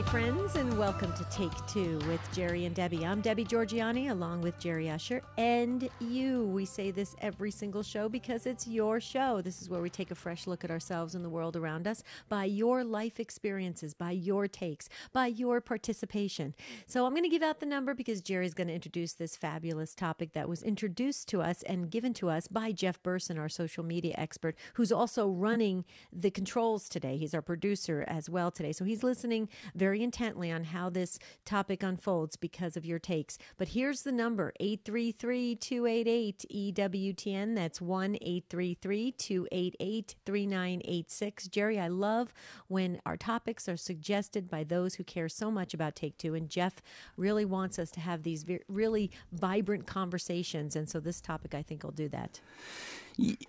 friends, and welcome to Take Two with Jerry and Debbie. I'm Debbie Georgiani, along with Jerry Usher, and you. We say this every single show because it's your show. This is where we take a fresh look at ourselves and the world around us by your life experiences, by your takes, by your participation. So I'm going to give out the number because Jerry's going to introduce this fabulous topic that was introduced to us and given to us by Jeff Burson, our social media expert, who's also running the controls today. He's our producer as well today. So he's listening very intently on how this topic unfolds because of your takes. But here's the number, 833-288-EWTN. That's 1-833-288-3986. Jerry, I love when our topics are suggested by those who care so much about Take Two. And Jeff really wants us to have these really vibrant conversations. And so this topic, I think, will do that.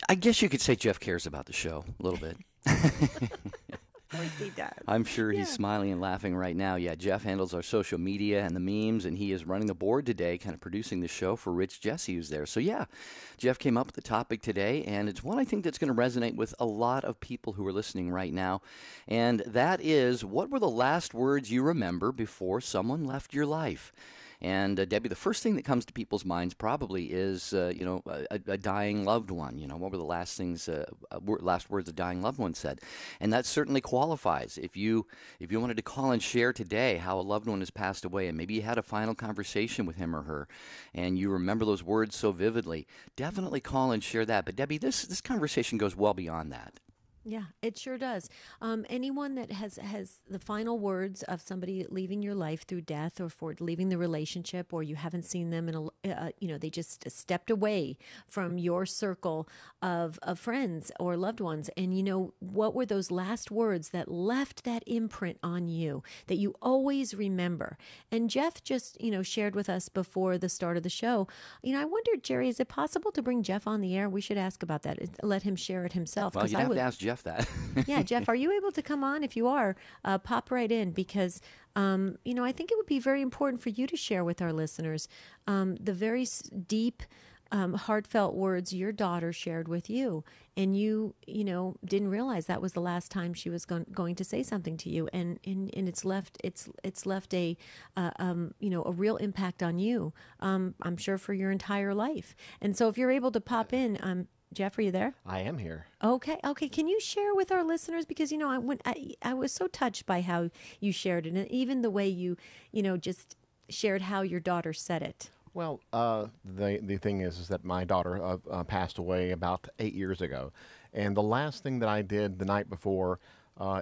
I guess you could say Jeff cares about the show a little bit. Of course he does. I'm sure he's smiling and laughing right now. Yeah, Jeff handles our social media and the memes, and he is running the board today, kind of producing the show for Rich Jesse, who's there. So yeah, Jeff came up with the topic today, and it's one I think that's going to resonate with a lot of people who are listening right now. And that is, what were the last words you remember before someone left your life? And Debbie, the first thing that comes to people's minds probably is, a dying loved one. What were the last last words a dying loved one said? And that certainly qualifies. If you wanted to call and share today how a loved one has passed away, and maybe you had a final conversation with him or her, and you remember those words so vividly, definitely call and share that. But Debbie, this conversation goes well beyond that. Yeah, it sure does. Anyone that has the final words of somebody leaving your life through death or for leaving the relationship, or you haven't seen them in they just stepped away from your circle of friends or loved ones. And what were those last words that left that imprint on you that you always remember? And Jeff just, shared with us before the start of the show. I wondered, Jerry, is it possible to bring Jeff on the air? We should ask about that. Let him share it himself. Well, you'd have to ask Jeff that. Yeah, Jeff, are you able to come on? If you are, pop right in because, I think it would be very important for you to share with our listeners the very deep, heartfelt words your daughter shared with you. And you didn't realize that was the last time she was going to say something to you. And it's left a real impact on you, I'm sure, for your entire life. And so if you're able to pop in, Jeff, are you there? I am here. Okay. Can you share with our listeners? Because, I was so touched by how you shared it, and even the way you just shared how your daughter said it. Well, the thing is that my daughter passed away about 8 years ago. And the last thing that I did the night before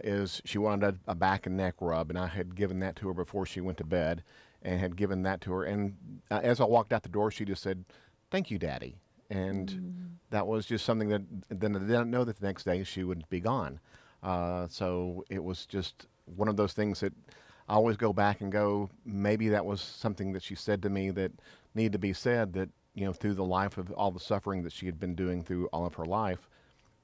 is she wanted a back and neck rub, and I had given that to her before she went to bed and had given that to her. And as I walked out the door, she just said, "Thank you, Daddy." And that was just something that then I didn't know that the next day she would be gone. So it was just one of those things that I always go back and go, maybe that was something that she said to me that needed to be said, that, through the life of all the suffering that she had been doing through all of her life.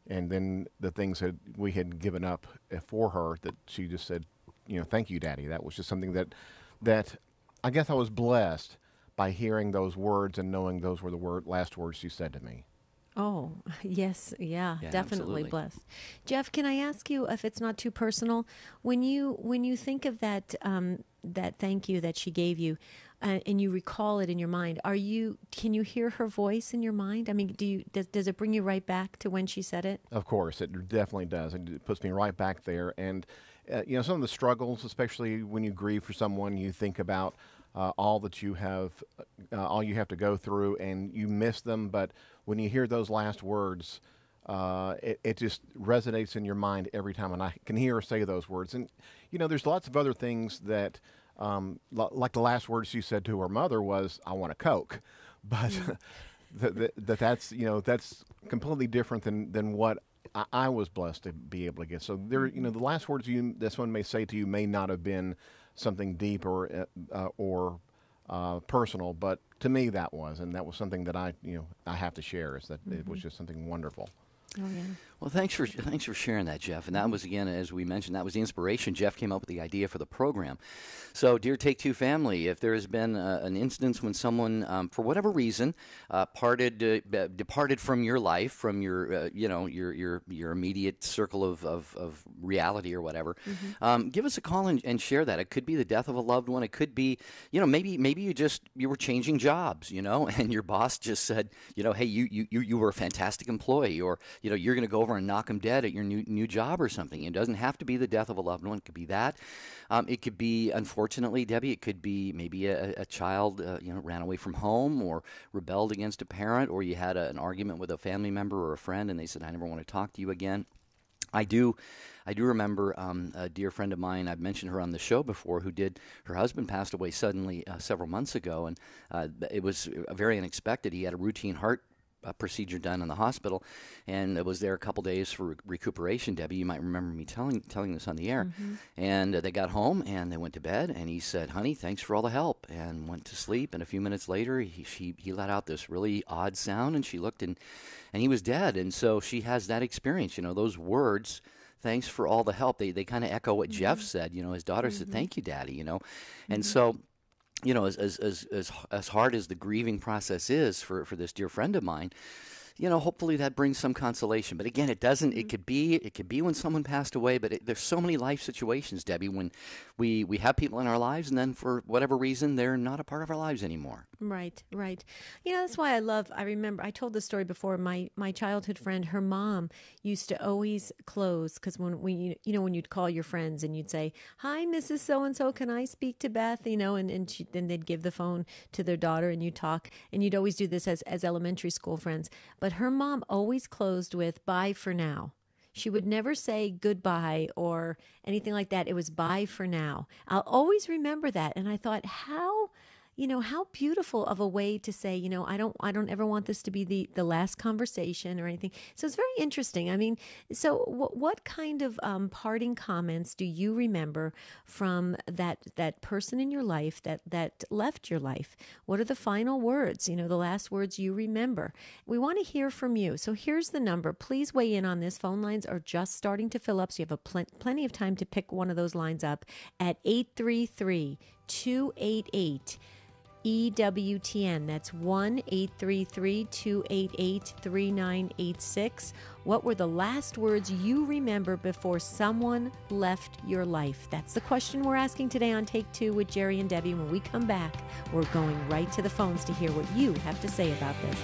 And then the things that we had given up for her, that she just said, "Thank you, Daddy." That was just something that I guess I was blessed by hearing those words and knowing those were the last words she said to me. Oh, yes. Yeah, definitely absolutely. Blessed. Jeff, can I ask you, if it's not too personal, when you think of that thank you that she gave you, and you recall it in your mind, can you hear her voice in your mind? I mean, does it bring you right back to when she said it? Of course, it definitely does. It puts me right back there. And, some of the struggles, especially when you grieve for someone, you think about all that you have to go through, and you miss them. But when you hear those last words, it just resonates in your mind every time. And I can hear her say those words. And, there's lots of other things that, like the last words she said to her mother was, "I want a Coke." But that's completely different than what I was blessed to be able to get. So there, the last words this one may say to you may not have been something deep or personal, but to me that was something that I have to share, is that it was just something wonderful. Oh, yeah. Well, thanks for sharing that, Jeff. And that was, again, as we mentioned, that was the inspiration. Jeff came up with the idea for the program. So, dear Take Two family, if there has been an instance when someone, for whatever reason, departed from your life, from your your immediate circle of reality or whatever, give us a call and share that. It could be the death of a loved one. It could be, maybe you were changing jobs, and your boss just said, hey, you were a fantastic employee, or you're going to go over and knock them dead at your new job or something. It doesn't have to be the death of a loved one. It could be that. It could be, unfortunately, Debbie, it could be maybe a child, ran away from home or rebelled against a parent, or you had an argument with a family member or a friend, and they said, I never want to talk to you again. I do remember a dear friend of mine. I've mentioned her on the show before. Her husband passed away suddenly several months ago, and it was very unexpected. He had a routine heart procedure done in the hospital, and it was there a couple days for recuperation. Debbie, you might remember me telling this on the air. And they got home and they went to bed, and he said, honey, thanks for all the help, and went to sleep. And a few minutes later, he let out this really odd sound, and she looked, and he was dead. And so she has that experience, those words, thanks for all the help, they kind of echo what Jeff said. His daughter said, thank you, Daddy, and so as hard as the grieving process is for this dear friend of mine, hopefully that brings some consolation. But again, it doesn't. It could be when someone passed away. But there's so many life situations, Debbie, when we have people in our lives, and then for whatever reason, they're not a part of our lives anymore. Right. That's why I remember, I told this story before, my childhood friend, her mom used to always close, because when you'd call your friends and you'd say, hi, Mrs. So-and-so, can I speak to Beth? And then they'd give the phone to their daughter, and you'd talk, and you'd always do this as elementary school friends. But her mom always closed with, bye for now. She would never say goodbye or anything like that. It was bye for now. I'll always remember that. And I thought, how beautiful of a way to say, I don't ever want this to be the last conversation or anything. So it's very interesting. I mean, so what kind of parting comments do you remember from that person in your life that left your life? What are the final words, the last words you remember? We want to hear from you. So here's the number. Please weigh in on this. Phone lines are just starting to fill up, so you have plenty of time to pick one of those lines up at 833-288 EWTN. That's 1-833-288-3986. What were the last words you remember before someone left your life? That's the question we're asking today on Take Two with Jerry and Debbie. When we come back, we're going right to the phones to hear what you have to say about this.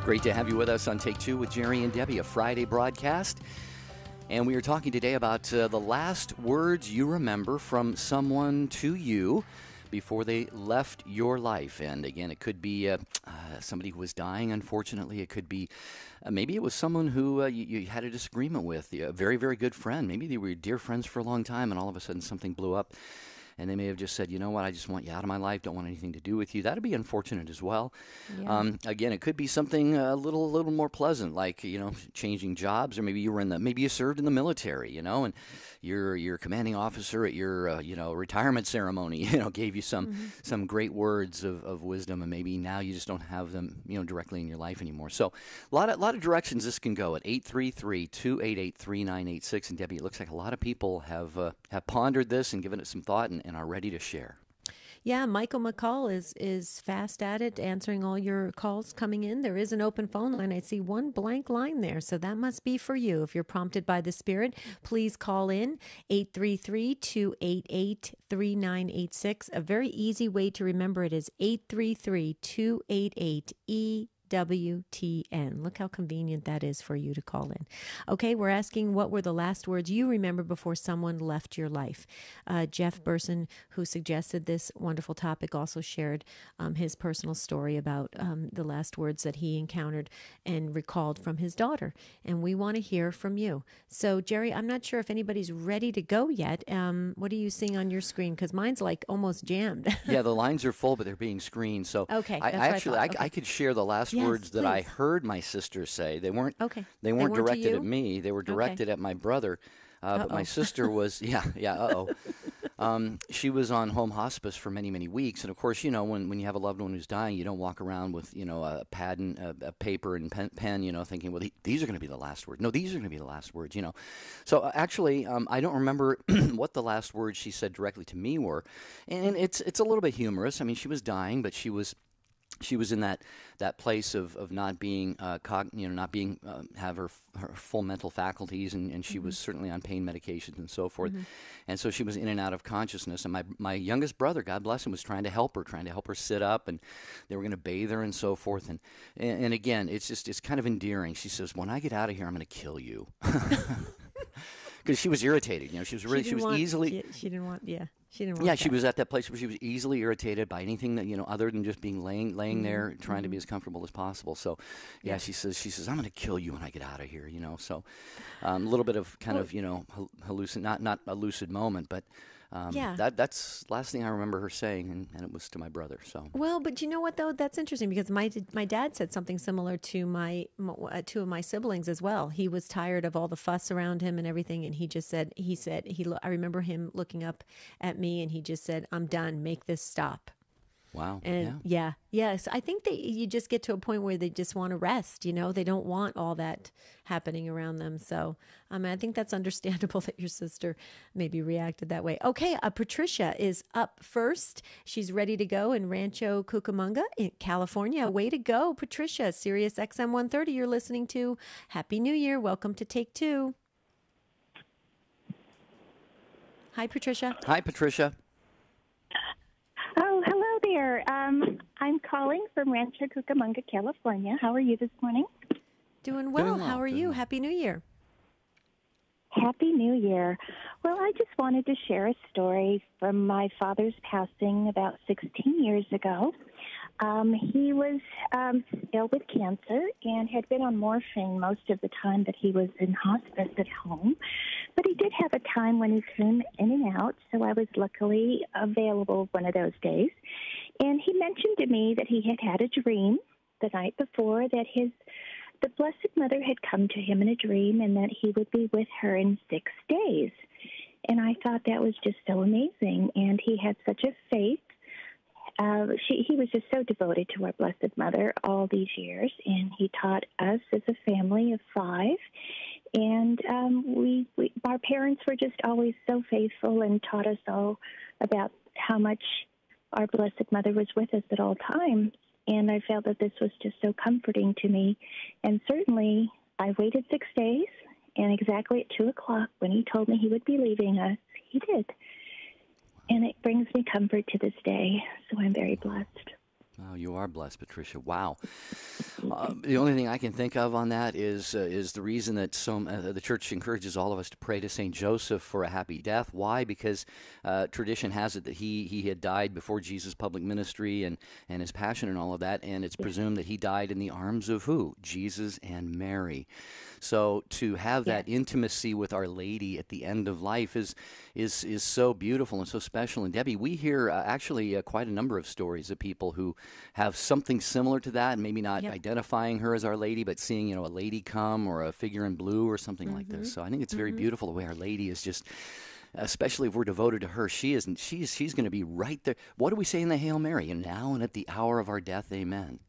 Great to have you with us on Take Two with Jerry and Debbie, a Friday broadcast. And we are talking today about the last words you remember from someone to you before they left your life. And again, it could be somebody who was dying, unfortunately. It could be maybe it was someone who you had a disagreement with, a very, very good friend. Maybe they were dear friends for a long time, and all of a sudden something blew up. and they may have just said, you know what, I just want you out of my life, don't want anything to do with you. That'd be unfortunate as well. Yeah. Again, it could be something a little more pleasant, like, changing jobs, or maybe maybe you served in the military, and your commanding officer at your retirement ceremony, gave you some great words of wisdom, and maybe now you just don't have them, directly in your life anymore. So a lot of directions this can go at 833-288-3986. And Debbie, it looks like a lot of people have pondered this and given it some thought and are ready to share. Yeah, Michael McCall is fast at it, answering all your calls coming in. There is an open phone line. I see one blank line there, so that must be for you. If you're prompted by the Spirit, please call in 833-288-3986. A very easy way to remember it is 833-288-EWTN. Look how convenient that is for you to call in. Okay, we're asking what were the last words you remember before someone left your life. Jeff Burson, who suggested this wonderful topic, also shared his personal story about the last words that he encountered and recalled from his daughter. And we want to hear from you. So, Jerry, I'm not sure if anybody's ready to go yet. What are you seeing on your screen? Because mine's like almost jammed. Yeah, the lines are full, but they're being screened. So okay, I could share the last words that I heard my sister say. They weren't directed at me. They were directed at my brother. But my sister was, she was on home hospice for many, many weeks. And of course, when you have a loved one who's dying, you don't walk around with, a pad and a paper and pen, thinking, well, these are going to be the last words. No, these are going to be the last words, So actually, I don't remember what the last words she said directly to me were. And it's a little bit humorous. I mean, she was dying, but she was in that place of not being not being have her full mental faculties, and she was certainly on pain medications and so forth, and so she was in and out of consciousness. And my youngest brother, God bless him, was trying to help her sit up, and they were going to bathe her and so forth. And again, it's kind of endearing. She says, "When I get out of here, I'm going to kill you." Because she was irritated, she was easily. She didn't want. Yeah, she was at that place where she was easily irritated by anything that other than just being laying there trying to be as comfortable as possible. So, she says, "I'm going to kill you when I get out of here." So a little bit of kind of not a lucid moment, but. That's last thing I remember her saying, and it was to my brother. So well, but you know what though? That's interesting because my dad said something similar to my two of my siblings as well. He was tired of all the fuss around him and everything, and he said I remember him looking up at me, and he just said, "I'm done. Make this stop." Wow. And yes, I think that you just get to a point where they just want to rest, they don't want all that happening around them. So, I think that's understandable that your sister maybe reacted that way. Okay, Patricia is up first. She's ready to go in Rancho Cucamonga in California. Way to go, Patricia. Sirius XM 130 you're listening to. Happy New Year. Welcome to Take Two. Hi, Patricia. Hi, Patricia. Oh, hello there. I'm calling from Rancho Cucamonga, California. How are you this morning? Doing well. How are you? Happy New Year. Happy New Year. Well, I just wanted to share a story from my father's passing about 16 years ago. He was ill with cancer and had been on morphine most of the time that he was in hospice at home. But he did have a time when he came in and out, so I was luckily available one of those days. And he mentioned to me that he had had a dream the night before that the Blessed Mother had come to him in a dream and that he would be with her in 6 days. And I thought that was just so amazing. And he had such a faith. He was just so devoted to our Blessed Mother all these years, and he taught us as a family of 5. And our parents were just always so faithful and taught us all about how much our Blessed Mother was with us at all times. And I felt that this was just so comforting to me. And certainly I waited 6 days, and exactly at 2 o'clock when he told me he would be leaving us, he did. And it brings me comfort to this day, so I'm very blessed. Oh, you are blessed, Patricia. Wow. The only thing I can think of on that is the reason that the church encourages all of us to pray to Saint Joseph for a happy death. Why? Because tradition has it that he had died before Jesus' public ministry and his passion and all of that, and it's presumed that he died in the arms of who? Jesus and Mary. So to have that intimacy with Our Lady at the end of life is so beautiful and so special. And Debbie, we hear actually quite a number of stories of people who have something similar to that, and maybe not identifying her as Our Lady, but seeing a lady come or a figure in blue or something like this. So I think it's very beautiful the way Our Lady is just. Especially if we're devoted to her, she's going to be right there. What do we say in the Hail Mary? And now and at the hour of our death, amen.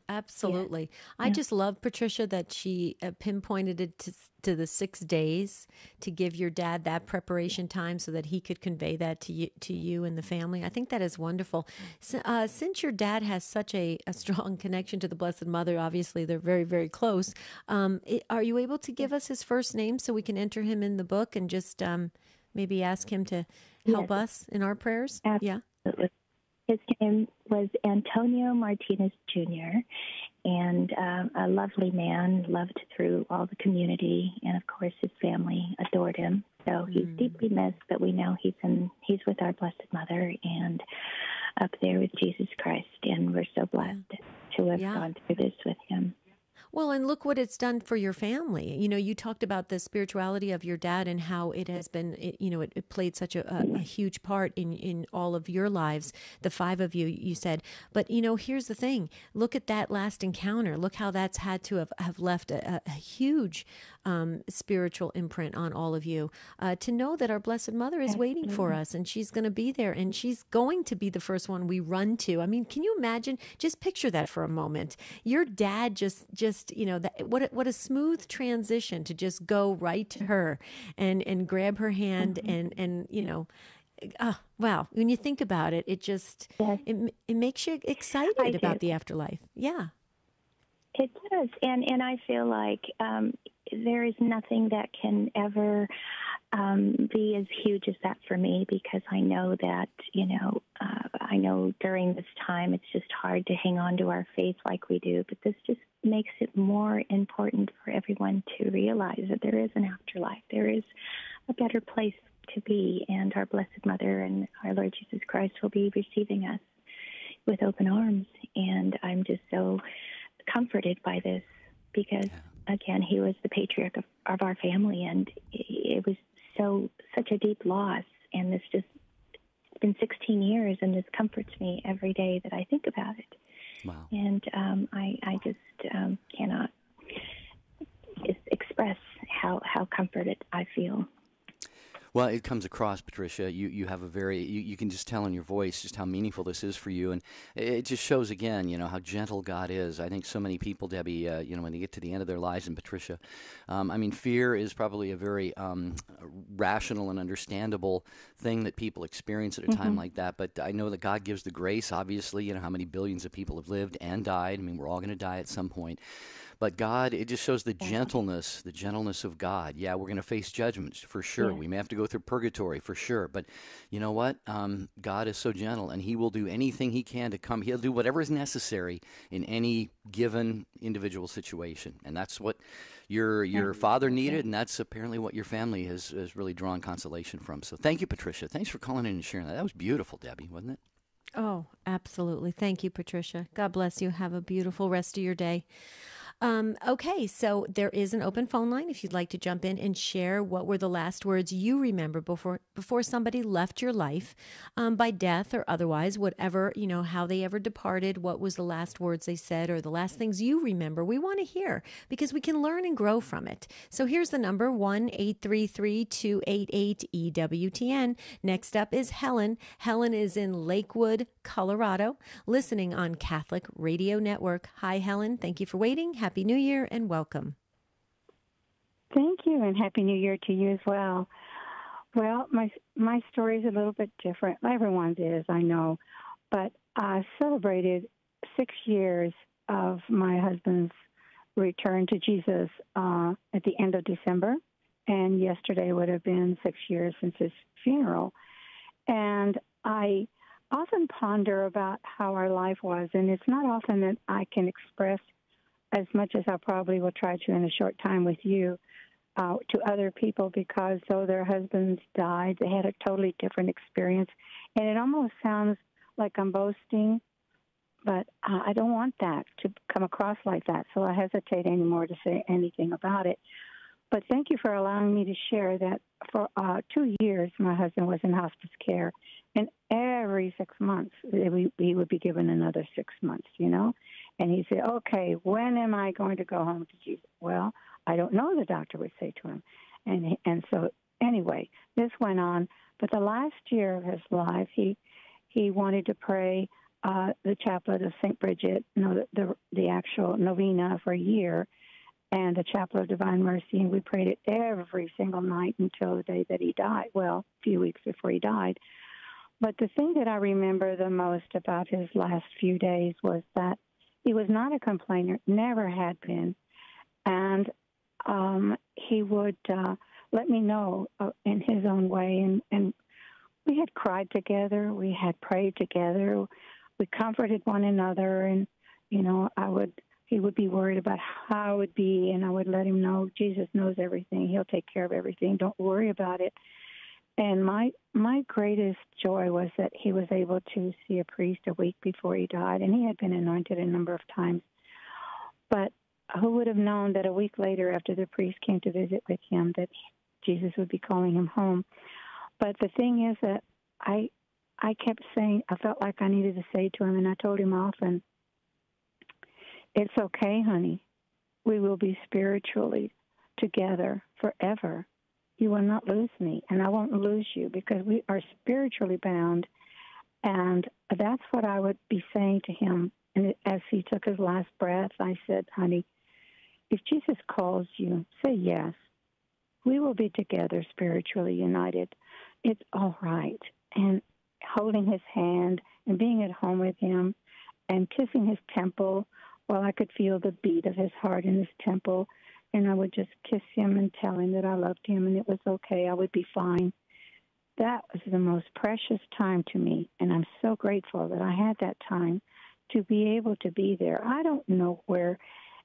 Absolutely. I just love, Patricia, that she pinpointed it to the 6 days to give your dad that preparation time so that he could convey that to you and the family. I think that is wonderful. Since your dad has such a strong connection to the Blessed Mother, obviously they're very, very close. Are you able to give us his first name so we can enter him in the book and just maybe ask him to help us in our prayers? Absolutely. Yeah. His name was Antonio Martinez Jr., and a lovely man, loved through all the community, and of course his family adored him. So he's deeply missed, but we know he's with our Blessed Mother and up there with Jesus Christ, and we're so blessed to have gone through this with him. Well, and look what it's done for your family. You talked about the spirituality of your dad and how it has been, it played such a huge part in all of your lives, the five of you, you said. But, here's the thing. Look at that last encounter. Look how that's had to have left a huge spiritual imprint on all of you. To know that our Blessed Mother is waiting for us, and she's going to be there, and she's going to be the first one we run to. I mean, can you imagine? Just picture that for a moment. Your dad just what a smooth transition to just go right to her and grab her hand and wow. When you think about it, it just it makes you excited about the afterlife. Yeah. It does, and I feel like there is nothing that can ever be as huge as that for me, because I know that, I know during this time it's just hard to hang on to our faith like we do, but this just makes it more important for everyone to realize that there is an afterlife. There is a better place to be, and our Blessed Mother and our Lord Jesus Christ will be receiving us with open arms, and I'm just so comforted by this because, again, he was the patriarch of our family, and it was such a deep loss, and it's been 16 years, and this comforts me every day that I think about it. Wow. And I just cannot express how comforted I feel. Well, it comes across, Patricia. You have you can just tell in your voice just how meaningful this is for you, and it just shows again, how gentle God is. I think so many people, Debbie, when they get to the end of their lives, and Patricia, fear is probably a very rational and understandable thing that people experience at a time like that. But I know that God gives the grace. Obviously, how many billions of people have lived and died. We're all going to die at some point. But God, it just shows the gentleness of God. Yeah, we're going to face judgments for sure. Yeah. We may have to go through purgatory for sure. But you know what? God is so gentle, and He will do anything He can to come. He'll do whatever is necessary in any given individual situation. And that's what your father needed, and that's apparently what your family has really drawn consolation from. So thank you, Patricia. Thanks for calling in and sharing that. That was beautiful, Debbie, wasn't it? Oh, absolutely. Thank you, Patricia. God bless you. Have a beautiful rest of your day. Okay, so there is an open phone line if you'd like to jump in and share what were the last words you remember before somebody left your life, by death or otherwise, whatever, how they ever departed, what was the last words they said or the last things you remember. We want to hear because we can learn and grow from it. So here's the number, 1-833-288-EWTN. Next up is Helen. Helen is in Lakewood, Colorado, listening on Catholic Radio Network. Hi, Helen. Thank you for waiting. Happy New Year and welcome. Thank you, and Happy New Year to you as well. Well, my story is a little bit different. Everyone's is, I know, but I celebrated 6 years of my husband's return to Jesus at the end of December, and yesterday would have been 6 years since his funeral. And I often ponder about how our life was, and it's not often that I can express as much as I probably will try to in a short time with you to other people, because though their husbands died, they had a totally different experience. And it almost sounds like I'm boasting, but I don't want that to come across like that, so I hesitate anymore to say anything about it. But thank you for allowing me to share that for 2 years my husband was in hospice care, and every 6 months he would be given another 6 months, And he'd say, okay, when am I going to go home to Jesus? Well, I don't know, the doctor would say to him. And so anyway, this went on. But the last year of his life, he wanted to pray the chaplet of St. Bridget, the actual novena for a year, and the Chaplet of Divine Mercy, and we prayed it every single night until the day that he died, well, a few weeks before he died. But the thing that I remember the most about his last few days was that he was not a complainer, never had been, and he would let me know in his own way, and we had cried together, we had prayed together, we comforted one another, and, he would be worried about how it would be, and I would let him know Jesus knows everything. He'll take care of everything. Don't worry about it. And my greatest joy was that he was able to see a priest a week before he died, and he had been anointed a number of times. But who would have known that a week later, after the priest came to visit with him, that Jesus would be calling him home? But the thing is that I kept saying, I felt like I needed to say to him, and I told him often, it's okay, honey. We will be spiritually together forever. You will not lose me, and I won't lose you, because we are spiritually bound. And that's what I would be saying to him. And as he took his last breath, I said, honey, if Jesus calls you, say yes. We will be together spiritually united. It's all right. And holding his hand and being at home with him and kissing his temple, while I could feel the beat of his heart in his temple, and I would just kiss him and tell him that I loved him and it was okay, I would be fine. That was the most precious time to me, and I'm so grateful that I had that time to be able to be there. I don't know where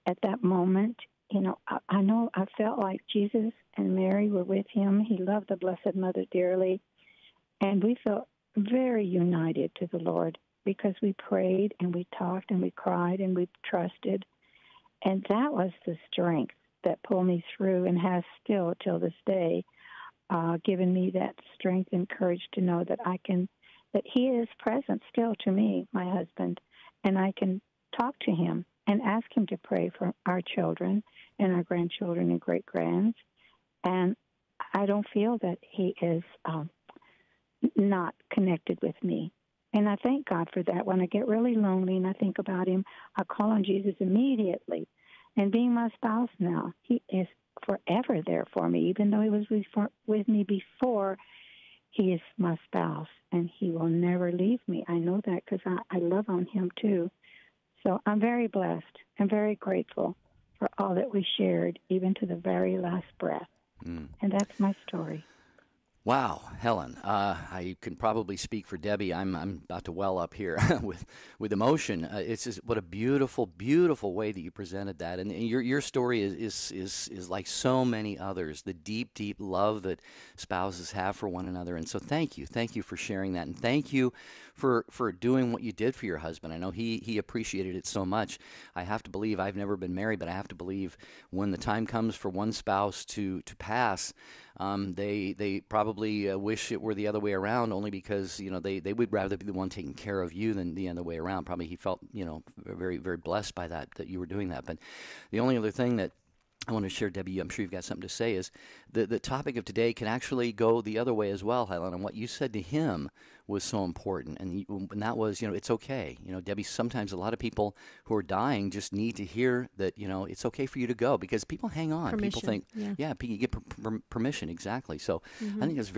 at that moment, I know I felt like Jesus and Mary were with him. He loved the Blessed Mother dearly, and we felt very united to the Lord, because we prayed and we talked and we cried and we trusted. And that was the strength that pulled me through and has still till this day given me that strength and courage to know that that he is present still to me, my husband, and I can talk to him and ask him to pray for our children and our grandchildren and great-grands. And I don't feel that he is not connected with me. And I thank God for that. When I get really lonely and I think about him, I call on Jesus immediately. And being my spouse now, he is forever there for me. Even though he was with me before, he is my spouse, and he will never leave me. I know that because I love on him too. So I'm very blessed and very grateful for all that we shared, even to the very last breath. And that's my story. Wow, Helen, I can probably speak for Debbie. I'm about to well up here with emotion. It's just what a beautiful, beautiful way that you presented that, and your story is like so many others. The deep, deep love that spouses have for one another, and so thank you for sharing that, and thank you for doing what you did for your husband. I know he appreciated it so much. I have to believe, I've never been married, but I have to believe when the time comes for one spouse to pass, they probably wish it were the other way around, only because they would rather be the one taking care of you than the other way around. Probably he felt very, very blessed by that you were doing that. But the only other thing that I want to share, Debbie, I'm sure you've got something to say, is the topic of today can actually go the other way as well, Helen. And what you said to him was so important, and that was, it's okay. Debbie, sometimes a lot of people who are dying just need to hear that, it's okay for you to go, because people hang on. Permission. People think, you get permission, exactly. So I think it's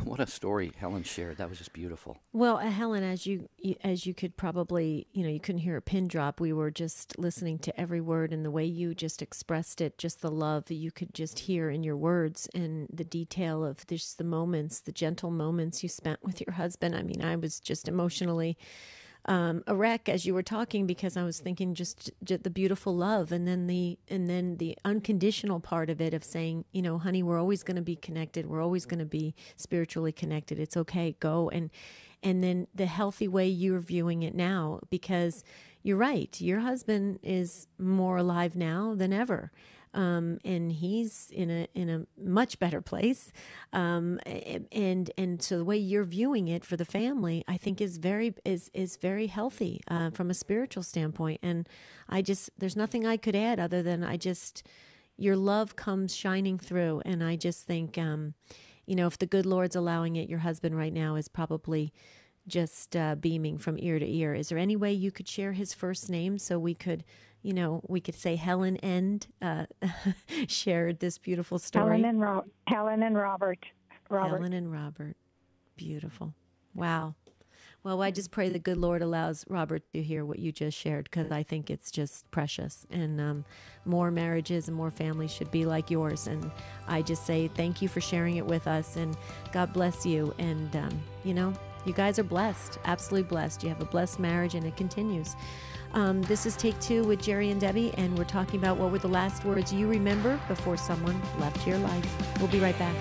what a story Helen shared. That was just beautiful. Well, Helen, as you could probably, you couldn't hear a pin drop. We were just listening to every word, and the way you just expressed it it, just the love that you could just hear in your words and the detail of just the moments, the gentle moments you spent with your husband. I mean, I was just emotionally a wreck as you were talking, because I was thinking just the beautiful love, and then the unconditional part of it of saying, honey, we're always going to be connected. We're always going to be spiritually connected. It's okay. Go. And then the healthy way you're viewing it now, because you're right. Your husband is more alive now than ever. And he's in a much better place. And so the way you're viewing it for the family, I think is very healthy, from a spiritual standpoint. And there's nothing I could add other than your love comes shining through. And I just think, if the good Lord's allowing it, your husband right now is probably just beaming from ear to ear. Is there any way you could share his first name so we could say Helen and shared this beautiful story? Helen and Robert. Helen and Robert. Beautiful. Wow. Well, I just pray the good Lord allows Robert to hear what you just shared, because I think it's just precious. And more marriages and more families should be like yours. And I just say thank you for sharing it with us, and God bless you. And, you guys are blessed, absolutely blessed. You have a blessed marriage, and it continues. This is Take Two with Jerry and Debbie, and we're talking about what were the last words you remember before someone left your life. We'll be right back.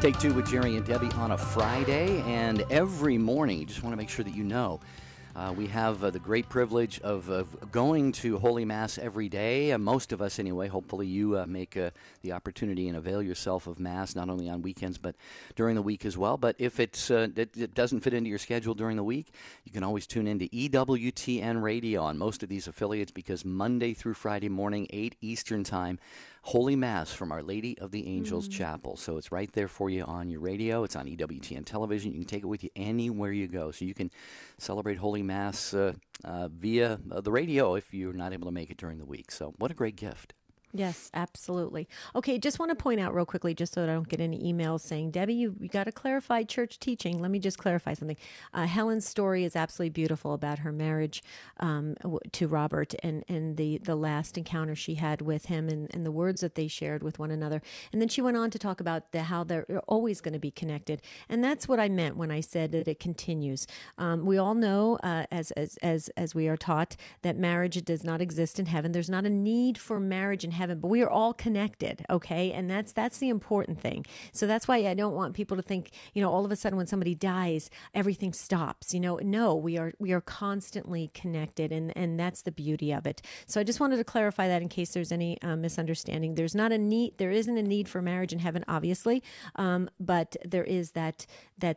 Take Two with Jerry and Debbie on a Friday, and every morning, you just want to make sure that you know, we have the great privilege of going to Holy Mass every day. Most of us, anyway. Hopefully, you make the opportunity and avail yourself of Mass not only on weekends but during the week as well. But if it doesn't fit into your schedule during the week, you can always tune into EWTN Radio on most of these affiliates, because Monday through Friday morning, 8 Eastern Time, Holy Mass from Our Lady of the Angels Chapel. So it's right there for you on your radio. It's on EWTN television. You can take it with you anywhere you go. So you can celebrate Holy Mass via the radio if you're not able to make it during the week. So what a great gift. Yes, absolutely. Okay, just want to point out real quickly, just so that I don't get any emails saying, Debbie, you got to clarify church teaching. Let me just clarify something. Helen's story is absolutely beautiful about her marriage to Robert and the last encounter she had with him and the words that they shared with one another. And then she went on to talk about how they're always going to be connected. And that's what I meant when I said that it continues. We all know, as we are taught, that marriage does not exist in heaven. There's not a need for marriage in heaven. heaven, but we are all connected, okay? And that's the important thing. So that's why I don't want people to think, all of a sudden when somebody dies, everything stops. No, we are constantly connected, and that's the beauty of it. So I just wanted to clarify that in case there's any misunderstanding. There isn't a need for marriage in heaven, obviously, but there is that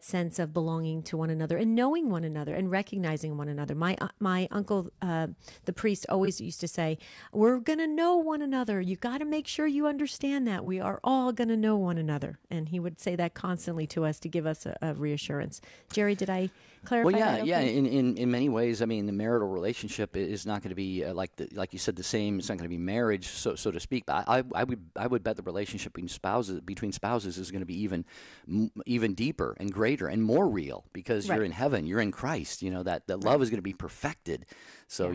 sense of belonging to one another and knowing one another and recognizing one another. My uncle, the priest, always used to say, we're going to know one another. You got to make sure you understand that. We are all going to know one another. And he would say that constantly to us to give us a reassurance. Jerry, did I clarify that? Well, yeah. In many ways, I mean, the marital relationship is not going to be like you said, the same. It's not going to be marriage, so to speak. But I would bet the relationship between spouses is going to be even deeper and greater and more real because you're in heaven, you're in Christ. That love is going to be perfected. So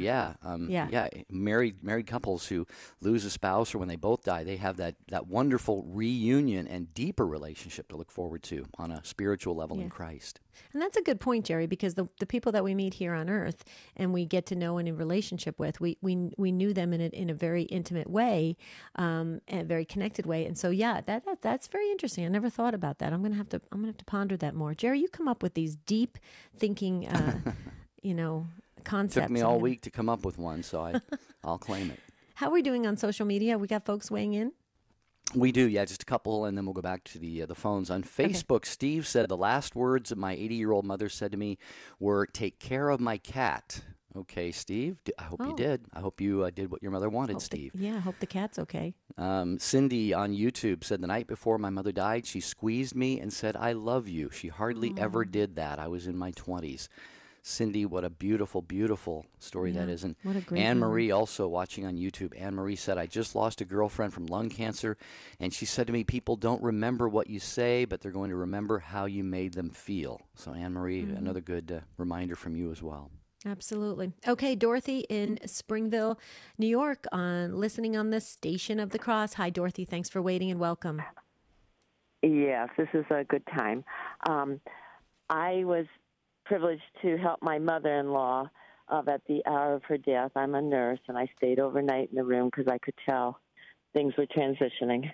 married couples who lose a spouse or when they both die, they have that wonderful reunion and deeper relationship to look forward to on a spiritual level in Christ. And that's a good point, Jerry, because the people that we meet here on earth and we get to know and in relationship with, we knew them in a very intimate way, a very connected way. And so, that's very interesting. I never thought about that. I'm gonna have to ponder that more. Jerry, you come up with these deep thinking, concepts. Took me all week to come up with one, so I'll claim it. How are we doing on social media? We got folks weighing in? We do, just a couple, and then we'll go back to the phones. On Facebook, okay. Steve said, the last words that my 80-year-old mother said to me were, take care of my cat. Okay, Steve, I hope you did. I hope you did what your mother wanted, Steve. I hope the cat's okay. Cindy on YouTube said, the night before my mother died, she squeezed me and said, I love you. She hardly ever did that. I was in my 20s. Cindy, what a beautiful, beautiful story that is. And what a great Anne-Marie also watching on YouTube. Anne-Marie said, I just lost a girlfriend from lung cancer, and she said to me, people don't remember what you say, but they're going to remember how you made them feel. So Anne-Marie, another good reminder from you as well. Absolutely. Okay, Dorothy in Springville, New York, listening on the Station of the Cross. Hi, Dorothy. Thanks for waiting and welcome. Yes, this is a good time. I was privileged to help my mother-in-law at the hour of her death. I'm a nurse, and I stayed overnight in the room because I could tell things were transitioning.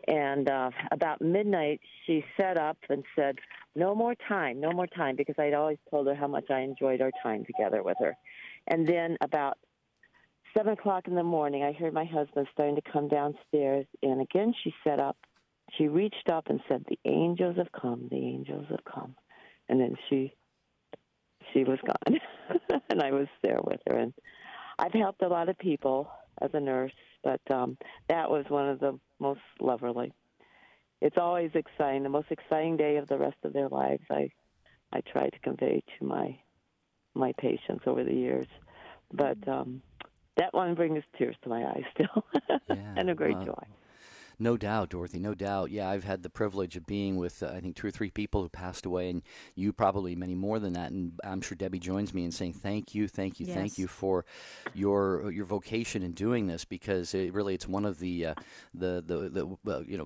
And about midnight, she sat up and said, no more time, because I'd always told her how much I enjoyed our time together with her. And then about 7 o'clock in the morning, I heard my husband starting to come downstairs, and again she sat up. She reached up and said, the angels have come, the angels have come. And then she was gone, and I was there with her. And I've helped a lot of people as a nurse, but that was one of the most lovely. It's always exciting, the most exciting day of the rest of their lives. I try to convey to my patients over the years, but that one brings tears to my eyes still, and a great joy. No doubt, Dorothy, no doubt. Yeah, I've had the privilege of being with, I think, 2 or 3 people who passed away, and you probably many more than that. And I'm sure Debbie joins me in saying thank you for your vocation in doing this, because it's one of the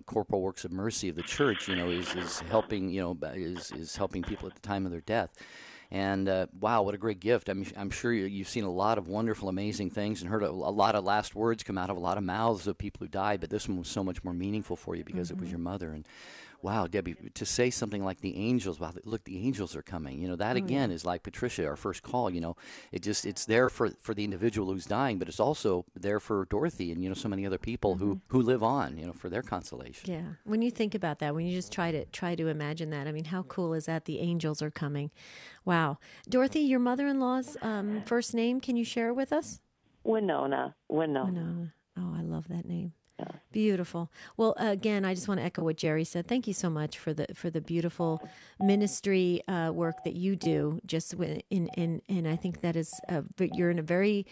corporal works of mercy of the church. Is helping is helping people at the time of their death. And wow, what a great gift. I'm sure you've seen a lot of wonderful, amazing things and heard a lot of last words come out of a lot of mouths of people who died, but this one was so much more meaningful for you because it was your mother. And wow, Debbie, to say something like the angels, wow, look, the angels are coming. That again is like Patricia, our first call. It's there for the individual who's dying, but it's also there for Dorothy and so many other people who live on, for their consolation. Yeah, when you think about that, when you just try to imagine that, I mean, how cool is that? The angels are coming. Wow, Dorothy, your mother-in-law's first name, can you share it with us? Winona. Oh, I love that name. Beautiful. Well, again, I just want to echo what Jerry said. Thank you so much for the beautiful ministry work that you do. And I think that is you're in a very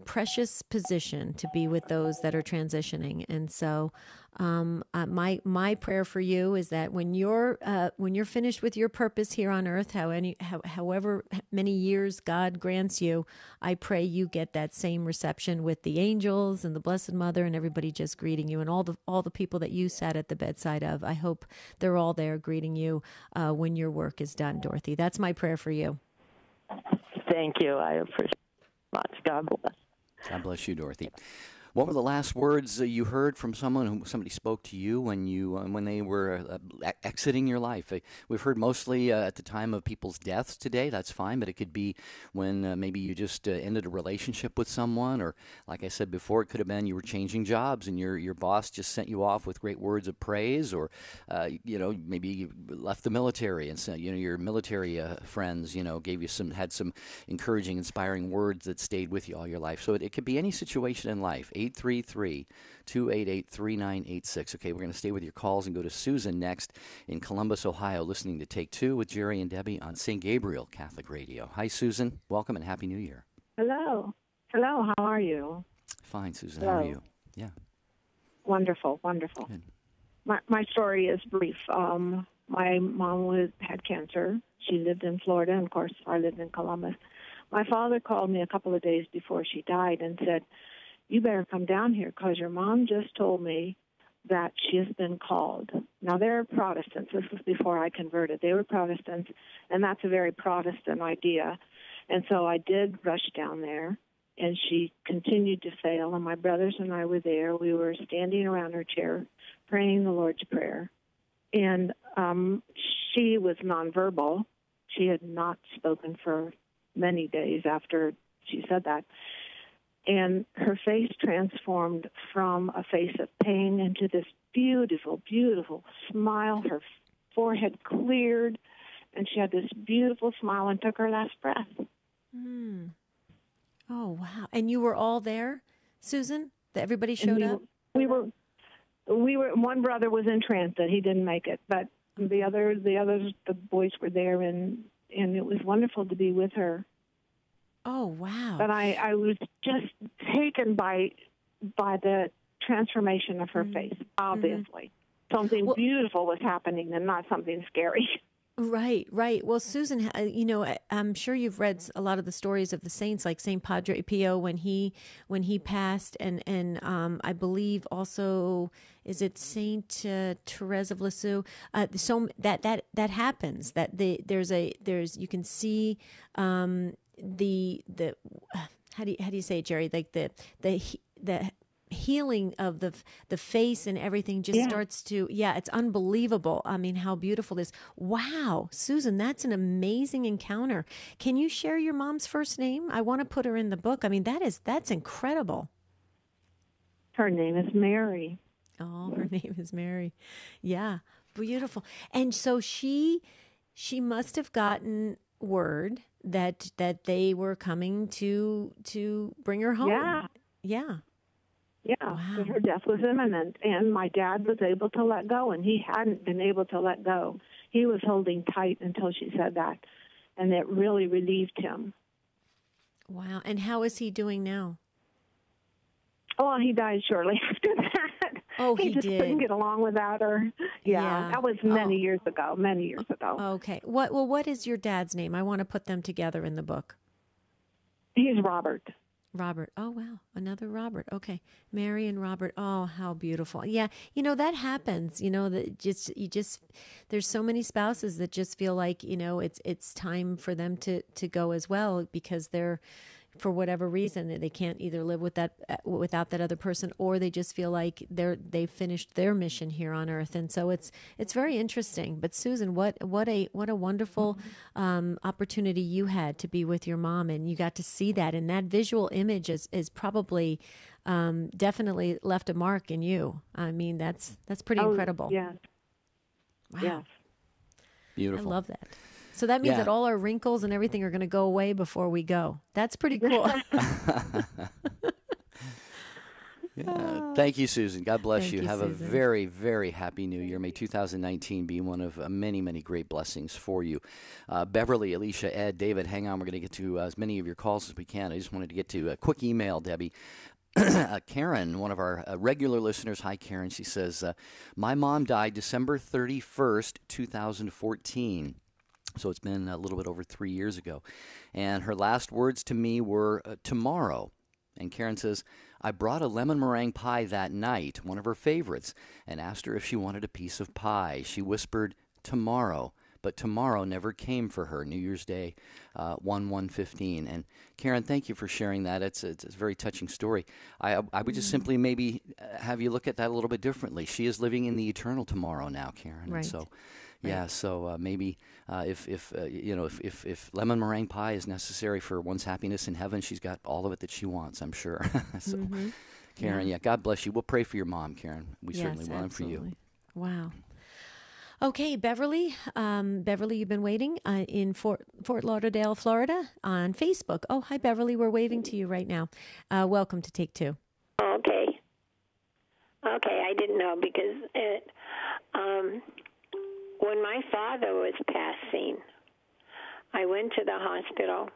precious position to be with those that are transitioning. And so, my prayer for you is that when you're finished with your purpose here on earth, however many years God grants you, I pray you get that same reception with the angels and the Blessed Mother and everybody just greeting you, and all the people that you sat at the bedside of. I hope they're all there greeting you when your work is done, Dorothy. That's my prayer for you. Thank you. I appreciate it much. God bless. God bless you, Dorothy. What were the last words you heard from somebody spoke to you when they were exiting your life? We've heard mostly at the time of people's deaths today. That's fine, but it could be when maybe you just ended a relationship with someone, or like I said before, it could have been you were changing jobs and your boss just sent you off with great words of praise, or maybe you left the military and sent, your military friends gave you had some encouraging, inspiring words that stayed with you all your life. So it could be any situation in life. 833-288-3986. Okay, we're going to stay with your calls and go to Susan next in Columbus, Ohio, listening to Take Two with Jerry and Debbie on St. Gabriel Catholic Radio. Hi, Susan. Welcome and Happy New Year. Hello. Hello, how are you? Fine, Susan. Hello. How are you? Yeah. Wonderful, wonderful. Good. My story is brief. My mom had cancer. She lived in Florida, and of course, I lived in Columbus. My father called me a couple of days before she died and said, "You better come down here because your mom just told me that she has been called." Now, they're Protestants. This was before I converted. They were Protestants, and that's a very Protestant idea. And so I did rush down there, and she continued to fail, and my brothers and I were there. We were standing around her chair praying the Lord's Prayer. And she was nonverbal. She had not spoken for many days after she said that. And her face transformed from a face of pain into this beautiful, beautiful smile. Her forehead cleared, and she had this beautiful smile and took her last breath. Mm. Oh, wow. And you were all there, Susan? That everybody showed up? We were. One brother was in transit. He didn't make it, but the others, the boys were there, and it was wonderful to be with her. Oh, wow. But I was just taken by the transformation of her face, obviously. Something beautiful was happening and not something scary. Right, right. Well, Susan, I'm sure you've read a lot of the stories of the saints, like Saint Padre Pio when he passed, and I believe also, is it Saint Therese of Lisieux? So that happens. That there's you can see the how do you say it, Jerry? Like the healing of the face and everything just starts to, it's unbelievable. I mean, how beautiful it is. Wow, Susan, that's an amazing encounter. Can you share your mom's first name? I want to put her in the book. I mean, that's incredible. Her name is Mary. Oh, her name is Mary. Yeah, beautiful. And so she must have gotten word that they were coming to bring her home. Yeah. Yeah, wow. Her death was imminent, and my dad was able to let go, and he hadn't been able to let go. He was holding tight until she said that, and it really relieved him. Wow, and how is he doing now? Oh, he died shortly after that. Oh, he just did. couldn't get along without her. Yeah. That was many years ago, Okay. What is your dad's name? I want to put them together in the book. He's Robert. Robert. Oh, wow. Another Robert. Okay. Mary and Robert. Oh, how beautiful. Yeah. That happens, that there's so many spouses that just feel like, it's time for them to go as well, because they're, for whatever reason, they can't either live without that other person, or they just feel like they've finished their mission here on earth. And so it's very interesting. But Susan, what a wonderful opportunity you had to be with your mom, and you got to see that, and that visual image is probably definitely left a mark in you. I mean, that's pretty incredible. Yeah. Wow. Yes. Beautiful. I love that. So that means that all our wrinkles and everything are going to go away before we go. That's pretty cool. Thank you, Susan. God bless you. Have Susan. a very, very happy New Year. May 2019 be one of many, many great blessings for you. Beverly, Alicia, Ed, David, hang on. We're going to get to as many of your calls as we can. I just wanted to get to a quick email, Debbie. Karen, one of our regular listeners. Hi, Karen. She says, my mom died December 31st, 2014. So it's been a little bit over 3 years ago. And her last words to me were tomorrow. And Karen says, I brought a lemon meringue pie that night, one of her favorites, and asked her if she wanted a piece of pie. She whispered, tomorrow, but tomorrow never came for her. New Year's Day, 1/1/15. And Karen, thank you for sharing that. It's a very touching story. I would just simply maybe have you look at that a little bit differently. She is living in the eternal tomorrow now, Karen. Right. And so, yeah. So maybe if lemon meringue pie is necessary for one's happiness in heaven, she's got all of it that she wants, I'm sure. So, Karen, God bless you. We'll pray for your mom, Karen. We certainly will, and for you. Wow. Okay, Beverly. Beverly, you've been waiting in Fort Lauderdale, Florida, on Facebook. Oh, hi, Beverly. We're waving to you right now. Welcome to Take Two. Okay, I didn't know because when my father was passing, I went to the hospital,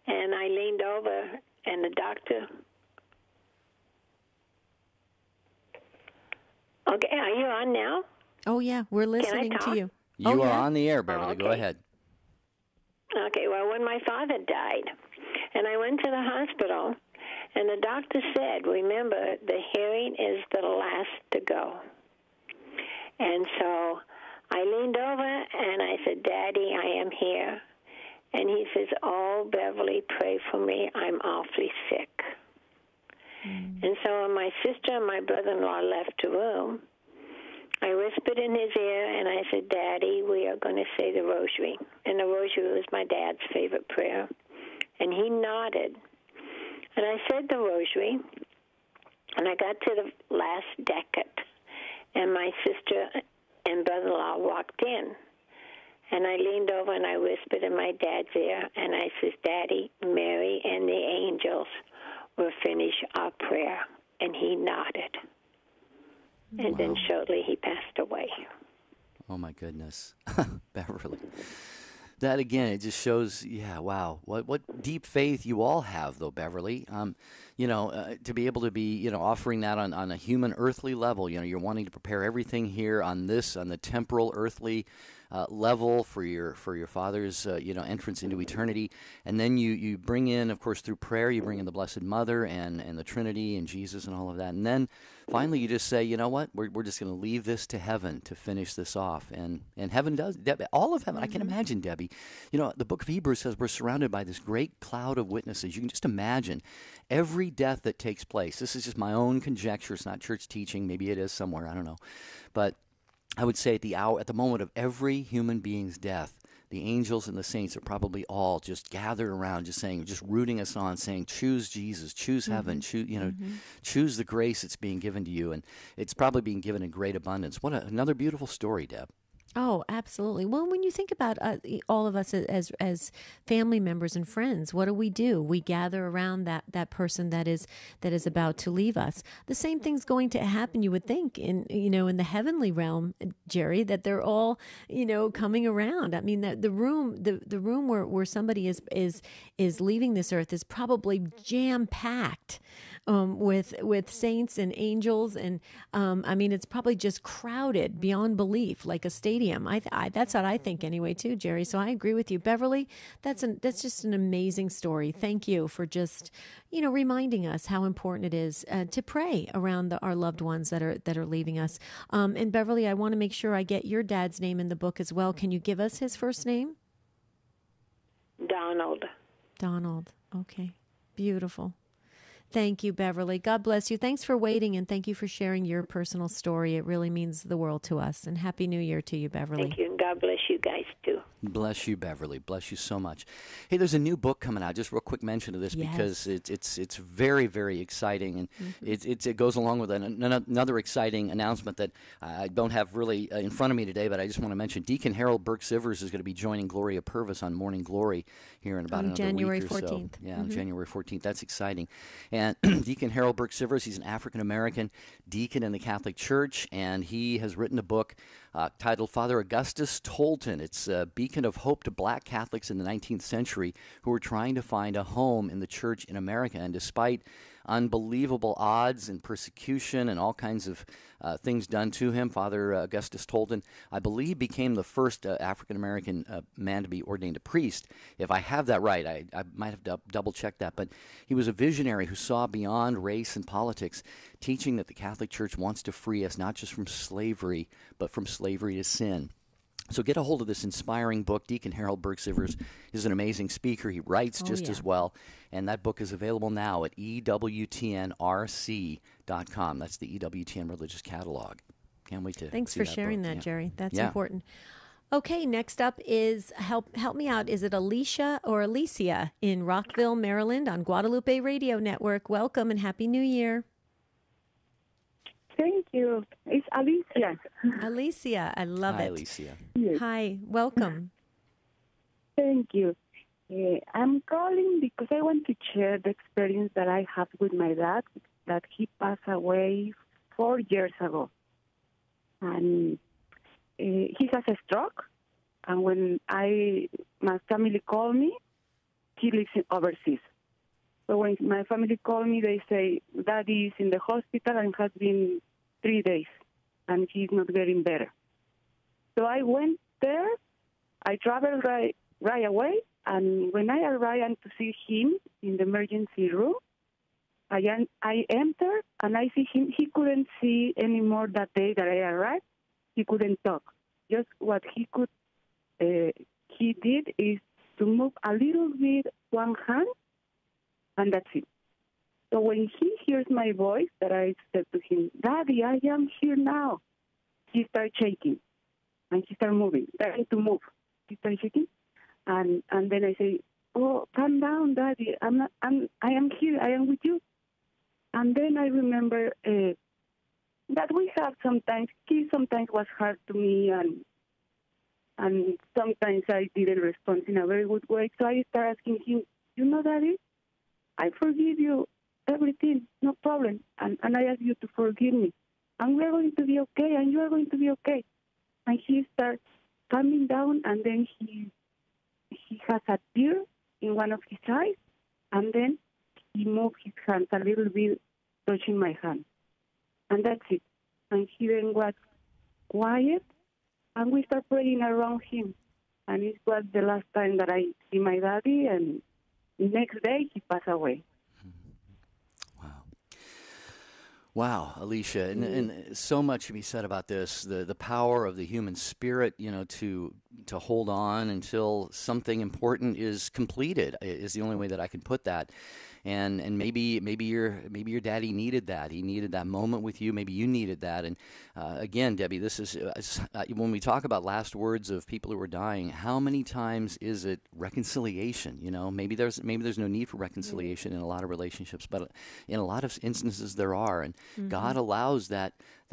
and I leaned over, and the doctor... Okay, are you on now? Oh, yeah, we're listening to you. You are on the air, Beverly. Okay. Go ahead. Okay, well, when my father died, and I went to the hospital, and the doctor said, remember, the hearing is the last to go. And so I leaned over, and I said, Daddy, I am here. And he says, oh, Beverly, pray for me. I'm awfully sick. And so when my sister and my brother-in-law left the room, I whispered in his ear, and I said, Daddy, we are going to say the rosary. And the rosary was my dad's favorite prayer. And he nodded. And I said the rosary, and I got to the last decade, and my sister and brother-in-law walked in. And I leaned over, and I whispered in my dad's ear, and I said, Daddy, Mary and the angels will finish our prayer. And he nodded. And then shortly he passed away. Oh, my goodness. Beverly. That, again, it just shows, wow, what deep faith you all have, though, Beverly. To be able to be, offering that on a human, earthly level. You're wanting to prepare everything here on the temporal, earthly level for your father's, entrance into eternity. And then you bring in, of course, through prayer, you bring in the Blessed Mother and the Trinity and Jesus and all of that. And then finally you just say, you know what, we're just going to leave this to heaven to finish this off. And heaven does, all of heaven. I can imagine, Debbie, the book of Hebrews says we're surrounded by this great cloud of witnesses. You can just imagine every death that takes place. This is just my own conjecture. It's not church teaching. Maybe it is somewhere. I don't know. But I would say at the moment of every human being's death, the angels and the saints are probably all just gathered around, just rooting us on, saying, choose Jesus, choose heaven, choose the grace that's being given to you. And it's probably being given in great abundance. What another beautiful story, Deb. Oh, absolutely. Well, when you think about all of us as family members and friends, what do? We gather around that person that is about to leave us. The same thing's going to happen, you would think, in the heavenly realm, Jerry, that they're all coming around. I mean, the room where somebody is leaving this earth is probably jam packed. With saints and angels, and it's probably just crowded beyond belief, like a stadium. That's what I think anyway, too, Jerry. So I agree with you, Beverly. That's just an amazing story. Thank you for just reminding us how important it is to pray around our loved ones that are leaving us. And Beverly, I want to make sure I get your dad's name in the book as well. Can you give us his first name? Donald. Donald. Okay. Beautiful. Thank you, Beverly. God bless you. Thanks for waiting, and thank you for sharing your personal story. It really means the world to us. And Happy New Year to you, Beverly. Thank you, and God bless you guys, too. Bless you, Beverly. Bless you so much. Hey, there's a new book coming out. Just real quick mention of this because it's very, very exciting, and it goes along with another exciting announcement that I don't have really in front of me today, but I just want to mention Deacon Harold Burke-Sivers is going to be joining Gloria Purvis on Morning Glory here in about another January week or 14th. So. Yeah, on January 14th. That's exciting. And Deacon Harold Burke-Sivers, he's an African-American deacon in the Catholic Church, and he has written a book titled Father Augustus Tolton. It's a beacon of hope to black Catholics in the 19th century who were trying to find a home in the church in America. And despite unbelievable odds and persecution and all kinds of things done to him, Father Augustus Tolton, I believe, became the first African-American man to be ordained a priest. If I have that right, I might have double-checked that. But he was a visionary who saw beyond race and politics, teaching that the Catholic Church wants to free us not just from slavery, but from slavery to sin. So get a hold of this inspiring book. Deacon Harold Burke-Sivers is an amazing speaker. He writes just as well. And that book is available now at EWTNRC.com. That's the EWTN Religious Catalog. Can't wait to Thanks see for that sharing book. that, Yeah. Jerry. That's important. Okay, next up is, help me out, is it Alicia or Alicia in Rockville, Maryland on Guadalupe Radio Network? Welcome and Happy New Year. Thank you. It's Alicia. Alicia, I love Hi, it. Alicia. Yes. Hi, welcome. Thank you. I'm calling because I want to share the experience that I have with my dad, that he passed away 4 years ago. And he has a stroke. And when my family called me, he lives overseas. So when my family called me, they say, Daddy is in the hospital and has been 3 days, and he's not getting better. So I went there. I traveled right away, and when I arrived to see him in the emergency room, I entered, and I see him. He couldn't see anymore that day that I arrived. He couldn't talk. Just what he did is to move a little bit one hand, and that's it. So when he hears my voice, that I said to him, Daddy, I am here now, he started shaking, and he started moving, trying to move. He started shaking, and then I say, oh, calm down, Daddy, I am here, I am with you. And then I remember that we have sometimes, he sometimes was hard to me, and sometimes I didn't respond in a very good way. So I started asking him, Daddy, I forgive you everything, no problem. And I ask you to forgive me. And we are going to be okay, and you are going to be okay. And he starts calming down, and then he has a tear in one of his eyes, and then he moved his hands a little bit, touching my hand. And that's it. And he then was quiet, and we start praying around him. And it was the last time that I see my daddy, and next day he passed away. Wow, Alicia, and so much to be said about this, the power of the human spirit, to hold on until something important is completed is the only way that I can put that. And maybe your daddy needed that. He needed that moment with you. Maybe you needed that. And again, Debbie, this is when we talk about last words of people who are dying. How many times is it reconciliation? Maybe there's no need for reconciliation in a lot of relationships, but in a lot of instances there are. And God allows that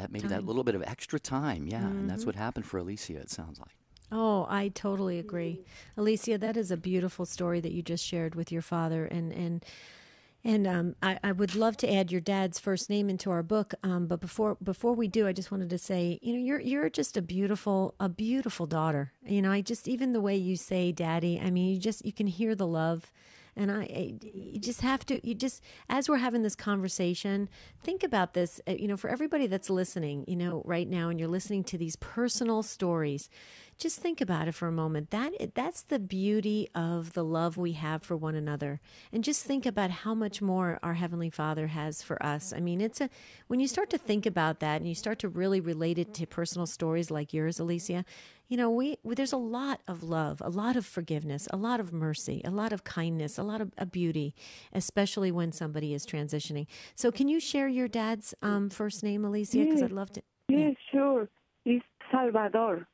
maybe that little bit of extra time. Yeah, and that's what happened for Alicia. It sounds like. Oh, I totally agree. Alicia, that is a beautiful story that you just shared with your father. And I would love to add your dad's first name into our book. But before we do, I just wanted to say, you're just a beautiful daughter. Even the way you say daddy, I mean, you can hear the love. And you just have to, as we're having this conversation, think about this, for everybody that's listening, right now, and you're listening to these personal stories, just think about it for a moment. That's the beauty of the love we have for one another. And just think about how much more our Heavenly Father has for us. I mean, when you start to think about that and you start to really relate it to personal stories like yours, Alicia, there's a lot of love, a lot of forgiveness, a lot of mercy, a lot of kindness, a lot of beauty, especially when somebody is transitioning. So can you share your dad's first name, Alicia? Because I'd love to. Yes, sure. It's Salvador.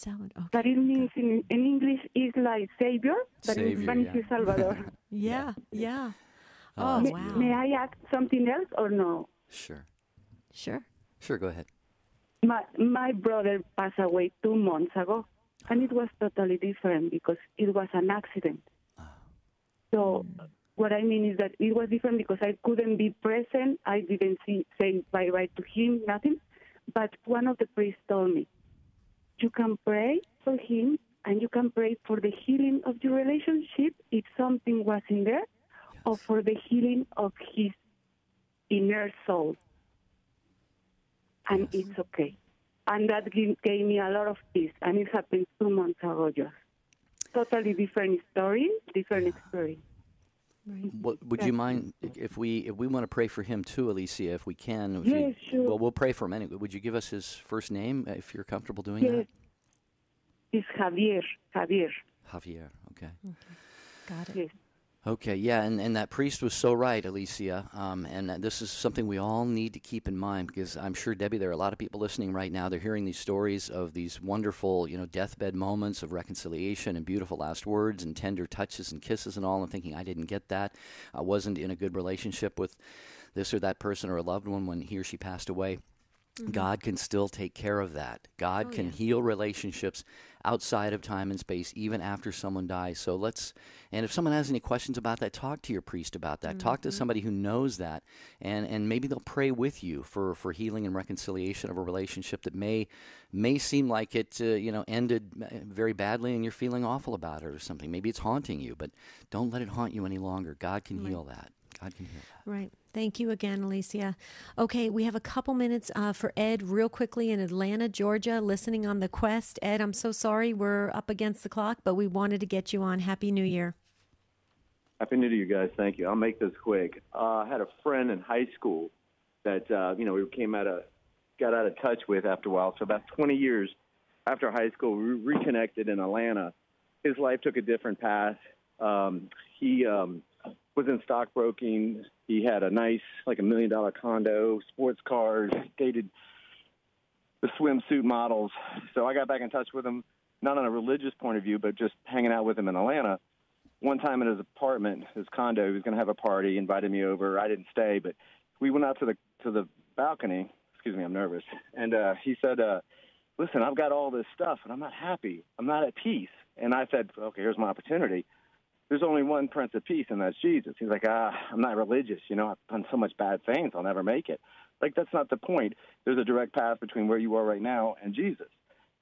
Okay. That it means in English is like Savior, but in Spanish is Salvador. Yeah. Oh, wow. May I add something else or no? Sure, go ahead. My brother passed away 2 months ago, and it was totally different because it was an accident. So what I mean is that it was different because I couldn't be present. I didn't say bye-bye to him, nothing. But one of the priests told me, you can pray for him, and you can pray for the healing of your relationship if something was in there, or for the healing of his inner soul. And it's okay. And that gave me a lot of peace. And it happened 2 months ago, just. Totally different story, different experience. Right. Would you mind if we want to pray for him too, Alicia, if we can? Yes, sure. Well, we'll pray for him anyway. Would you give us his first name if you're comfortable doing that? It's Javier. Javier. Javier, okay. Got it. Yes. Okay, yeah, and that priest was so right, Alicia. And this is something we all need to keep in mind because I'm sure, Debbie, there are a lot of people listening right now. They're hearing these stories of these wonderful, deathbed moments of reconciliation and beautiful last words and tender touches and kisses and all, and thinking, I didn't get that. I wasn't in a good relationship with this or that person or a loved one when he or she passed away. God can still take care of that. God can heal relationships outside of time and space, even after someone dies. So and if someone has any questions about that, talk to your priest about that. Talk to somebody who knows that, and maybe they'll pray with you for healing and reconciliation of a relationship that may seem like it, ended very badly and you're feeling awful about it or something. Maybe it's haunting you, but don't let it haunt you any longer. God can heal that. God can heal that. Right. Thank you again, Alicia. Okay, we have a couple minutes for Ed real quickly in Atlanta, Georgia, listening on The Quest. Ed, I'm so sorry we're up against the clock, but we wanted to get you on. Happy New Year. Happy New Year, you guys. Thank you. I'll make this quick. I had a friend in high school that, we got out of touch with after a while. So about 20 years after high school, we reconnected in Atlanta. His life took a different path. He was in stockbroking. He had a nice, $1 million condo, sports cars, dated the swimsuit models. So I got back in touch with him, not on a religious point of view, but just hanging out with him in Atlanta. One time in his apartment, his condo, he was going to have a party, invited me over. I didn't stay, but we went out to the balcony. Excuse me, I'm nervous. And he said, listen, I've got all this stuff, and I'm not happy. I'm not at peace. And I said, okay, here's my opportunity. There's only one Prince of Peace, and that's Jesus. He's like, I'm not religious. I've done so much bad things, I'll never make it. That's not the point. There's a direct path between where you are right now and Jesus.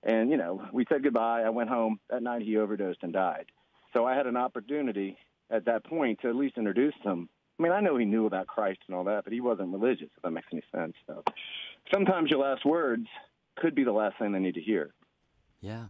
And, we said goodbye. I went home. That night he overdosed and died. So I had an opportunity at that point to at least introduce him. I mean, I know he knew about Christ and all that, but he wasn't religious, if that makes any sense. So sometimes your last words could be the last thing they need to hear. Yeah.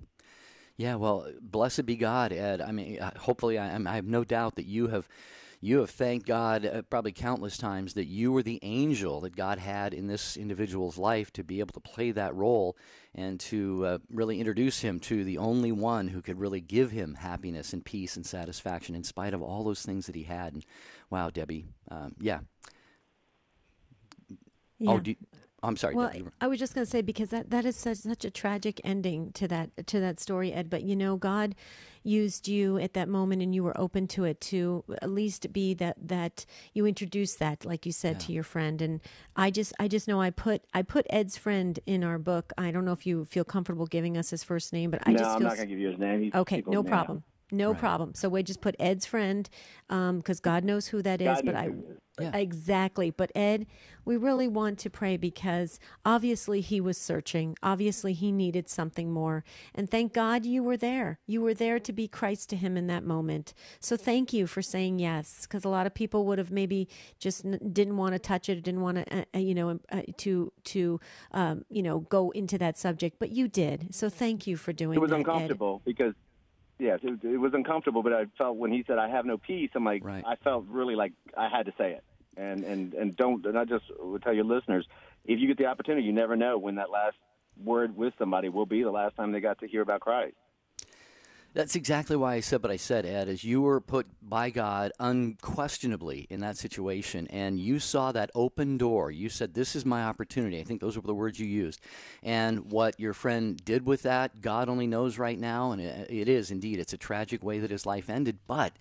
Yeah, well, blessed be God, Ed. I mean, hopefully, I have no doubt that you have thanked God probably countless times that you were the angel that God had in this individual's life to be able to play that role and to really introduce him to the only one who could really give him happiness and peace and satisfaction in spite of all those things that he had. And wow, Debbie, yeah. Oh, I'm sorry. Well, Debbie. I was just going to say, because that is such a tragic ending to that story, Ed. But God used you at that moment, and you were open to it, to at least be that you introduced that, like you said, to your friend. And I just know I put Ed's friend in our book. I don't know if you feel comfortable giving us his first name, but I'm not going to give you his name. Okay, no problem. No problem. So we just put Ed's friend, because God knows who that is. Exactly. But Ed, we really want to pray because obviously he was searching. Obviously he needed something more. And thank God you were there. You were there to be Christ to him in that moment. So thank you for saying yes, because a lot of people would have maybe just didn't want to touch it, didn't want to go into that subject. But you did. So thank you for doing that. It was uncomfortable because. Yes, it was uncomfortable, but I felt when he said, I have no peace, I'm like, I felt really like I had to say it. And I just would tell your listeners, if you get the opportunity, you never know when that last word with somebody will be the last time they got to hear about Christ. That's exactly why I said what I said, Ed, is you were put by God unquestionably in that situation, and you saw that open door. You said, this is my opportunity. I think those were the words you used. And what your friend did with that, God only knows right now, and it is indeed. It's a tragic way that his life ended, but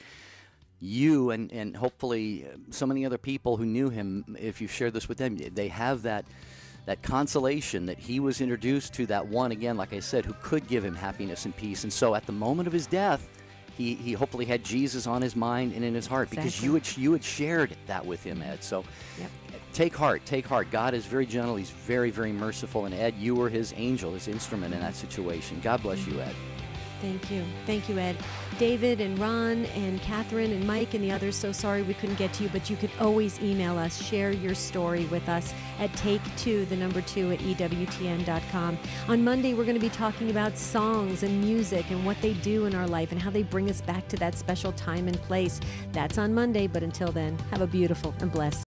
you and hopefully so many other people who knew him, if you share this with them, they have that consolation that he was introduced to that one, again, like I said, who could give him happiness and peace. And so at the moment of his death, he hopefully had Jesus on his mind and in his heart, because you had shared that with him, Ed. So take heart. God is very gentle. He's very, very merciful. And Ed, you were his angel, his instrument in that situation. God bless you, Ed. Thank you, Ed. David and Ron and Catherine and Mike and the others, so sorry we couldn't get to you, but you could always email us, share your story with us at take2, the number 2, at EWTN.com. On Monday, we're going to be talking about songs and music and what they do in our life and how they bring us back to that special time and place. That's on Monday, but until then, have a beautiful and blessed